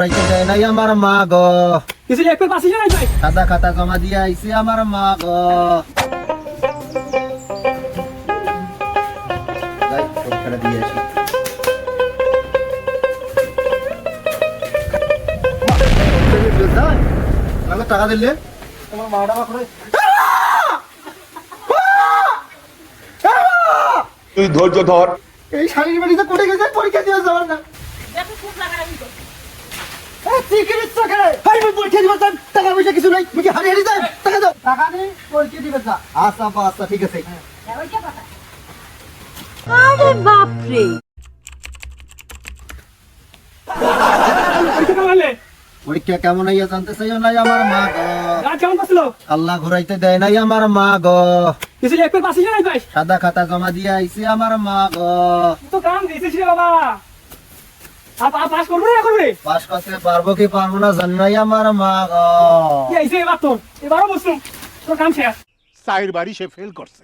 পরীক্ষা দেয় নাই আমার মা গো। কিছু এক পেপার আসিস না ভাই? সাদা খাতা জমা দিয়ে আইছি আমার মা গো। যাই, পরীক্ষাটা দিয়ে আসি। যাই, আমাকে টাকা দিলে তোমার মা টাকা করে তুই ধৈর্য ধর। এই শাড়ির বাড়িতে পড়ে গেছে, পরীক্ষা দিয়ে যাওয়ার না। টাকা পয়সা কিছু নাই, তুমি কি হারিয়ে হারিয়ে যায়? টাকা দাও, টাকা নেই, পরীক্ষা দিবে না। আচ্ছা আপা, আচ্ছা ঠিক আছে। আরে বাপরে, পরীক্ষা কেমন হলে? পরীক্ষা কেমন হইয়া জানতে চাইও নাই আমার মা গো। রাত কেমন করছিল? আল্লাহ ঘুরাইতে দেয় নাই আমার মা গো। কিছু এক পেপার আসিস না ভাই? সাদা খাতা জমা দিয়ে আইছি আমার মা গো। তো কাম দিয়েছিস রে বাবা। পাস করবো না করবে? পাস করতে পারবো কি পারবো না জান নাই আমার মা গো। এই যে এবার তোর এবারও বসুন তোর কাম শেষ। সাইর বাড়ি সে ফেল করছে।